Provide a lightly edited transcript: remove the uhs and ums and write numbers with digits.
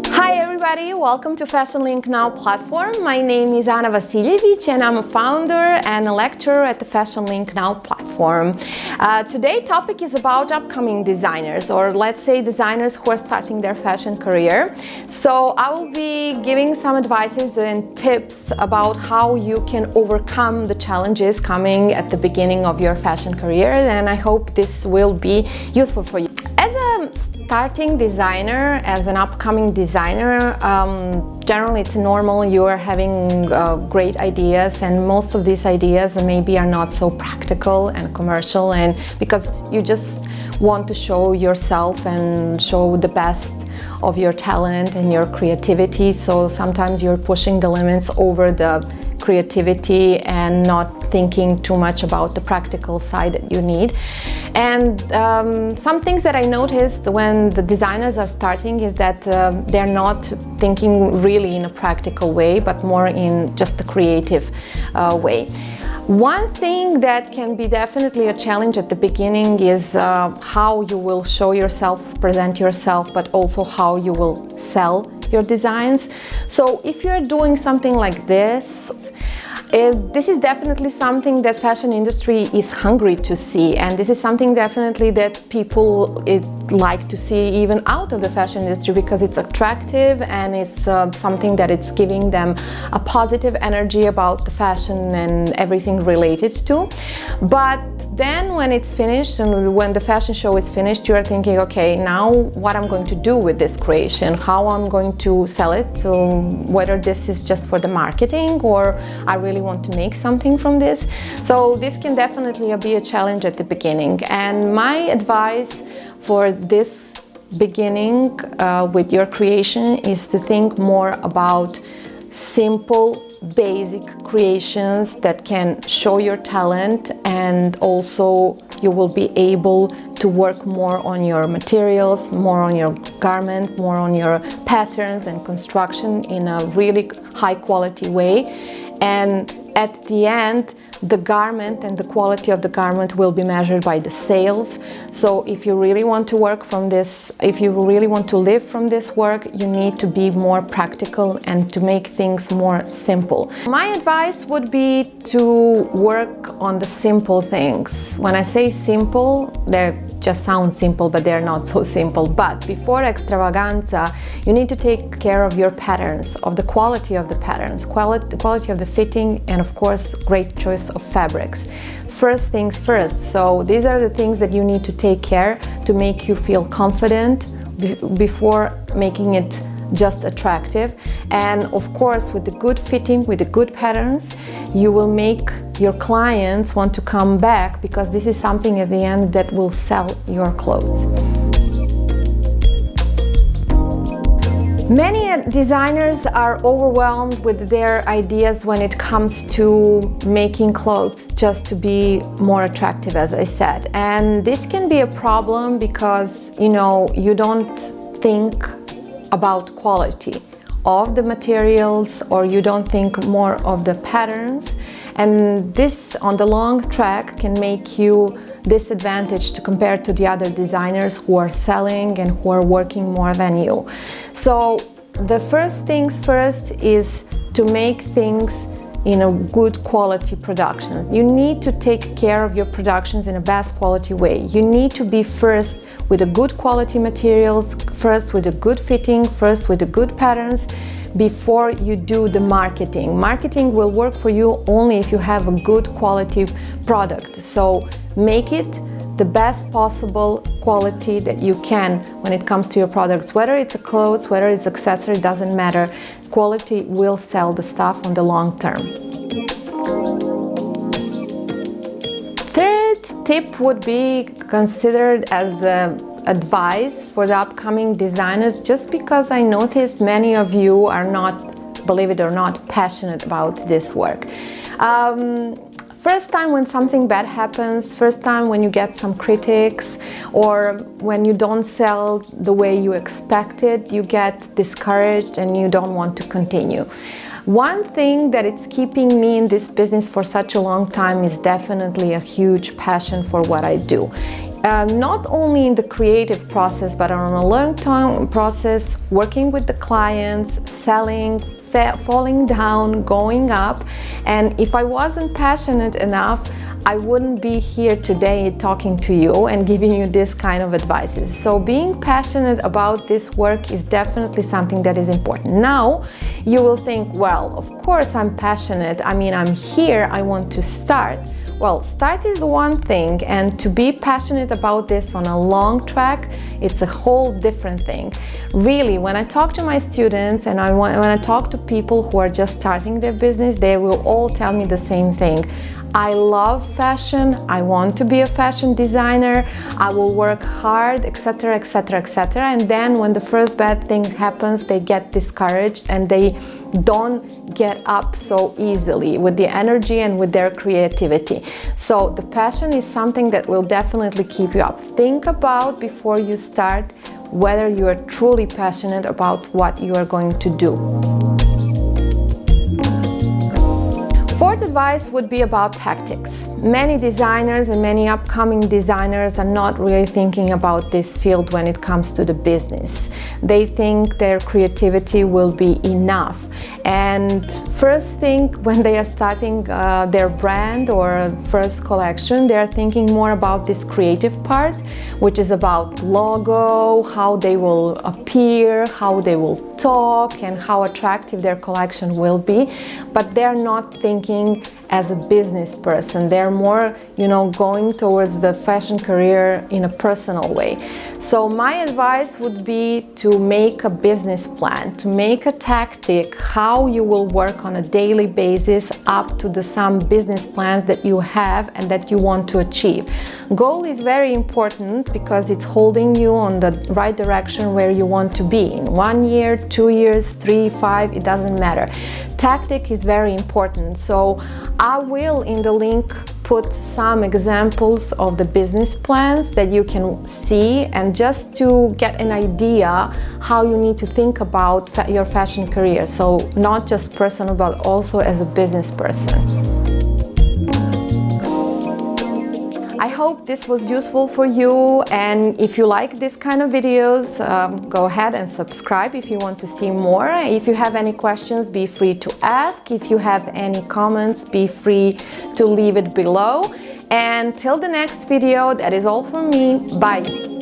Hi everybody, welcome to Fashionlinknow platform. My name is Anna Vasiljevich and I'm a founder and a lecturer at the Fashionlinknow platform. Today's topic is about upcoming designers, or let's say designers who are starting their fashion career. So I will be giving some advices and tips about how you can overcome the challenges coming at the beginning of your fashion career, and I hope this will be useful for you. As a starting designer, as an upcoming designer, generally it's normal you are having great ideas, and most of these ideas maybe are not so practical and commercial, and because you just want to show yourself and show the best of your talent and your creativity, so sometimes you're pushing the limits over the creativity and not thinking too much about the practical side that you need. And some things that I noticed when the designers are starting is that they're not thinking really in a practical way, but more in just a creative way. One thing that can be definitely a challenge at the beginning is how you will show yourself, present yourself, but also how you will sell your designs. So if you're doing something like this, this is definitely something that fashion industry is hungry to see, and this is something definitely that people like to see even out of the fashion industry, because it's attractive and it's something that it's giving them a positive energy about the fashion and everything related to. But then when it's finished and when the fashion show is finished, you are thinking, okay, now what I'm going to do with this creation, how I'm going to sell it, so whether this is just for the marketing or I really want to make something from this. So this can definitely be a challenge at the beginning, and my advice for this beginning with your creation is to think more about simple, basic creations that can show your talent, and also you will be able to work more on your materials, more on your garment, more on your patterns and construction in a really high quality way. And at the end, the garment and the quality of the garment will be measured by the sales. So if you really want to work from this, if you really want to live from this work, you need to be more practical and to make things more simple. My advice would be to work on the simple things. When I say simple, they just sound simple, but they're not so simple. But before extravaganza, you need to take care of your patterns, of the quality of the patterns, quality of the fitting, and of course, great choice of fabrics. First things first. So these are the things that you need to take care to make you feel confident before making it just attractive. And of course, with the good fitting, with the good patterns, you will make your clients want to come back, because this is something at the end that will sell your clothes. Many designers are overwhelmed with their ideas when it comes to making clothes just to be more attractive, as I said. And this can be a problem because, you know, you don't think about quality of the materials, or you don't think more of the patterns, and this on the long track can make you disadvantaged compared to the other designers who are selling and who are working more than you. So the first things first is to make things in a good quality productions. You need to take care of your productions in a best quality way. You need to be first with a good quality materials, first with a good fitting, first with the good patterns, before you do the marketing. Marketing will work for you only if you have a good quality product. So make it the best possible quality that you can when it comes to your products. Whether it's a clothes, whether it's accessory, doesn't matter. Quality will sell the stuff on the long term. Third tip would be considered as advice for the upcoming designers, just because I noticed many of you are not, believe it or not, passionate about this work. First time when something bad happens, first time when you get some critics, or when you don't sell the way you expected, you get discouraged and you don't want to continue. One thing that it's keeping me in this business for such a long time is definitely a huge passion for what I do. not only in the creative process, but on a long-term process, working with the clients, selling, falling down, going up. And if I wasn't passionate enough, I wouldn't be here today talking to you and giving you this kind of advices. So being passionate about this work is definitely something that is important. Now you will think, well, of course I'm passionate. I mean, I'm here, I want to start. Well, start is one thing, and to be passionate about this on a long track, it's a whole different thing. Really, when I talk to my students and when I talk to people who are just starting their business, they will all tell me the same thing. I love fashion, I want to be a fashion designer, I will work hard, etc., etc., etc. And then when the first bad thing happens, they get discouraged and they don't get up so easily with the energy and with their creativity. So the passion is something that will definitely keep you up. Think about before you start whether you are truly passionate about what you are going to do. Fourth advice would be about tactics. Many designers and many upcoming designers are not really thinking about this field when it comes to the business. They think their creativity will be enough. And first thing, when they are starting their brand or first collection, they are thinking more about this creative part, which is about logo, how they will appear, how they will talk, and how attractive their collection will be. But they're not thinking as a business person. They're more, going towards the fashion career in a personal way. So my advice would be to make a business plan, to make a tactic, how you will work on a daily basis up to some business plans that you have and that you want to achieve. Goal is very important because it's holding you on the right direction where you want to be in 1 year, 2 years, 3, 5, it doesn't matter. Tactic is very important. So I will in the link put some examples of the business plans that you can see, and just to get an idea how you need to think about your fashion career. So not just personal, but also as a business person. I hope this was useful for you, and if you like this kind of videos, go ahead and subscribe if you want to see more. If you have any questions, be free to ask. If you have any comments, be free to leave it below. And till the next video, that is all from me. Bye!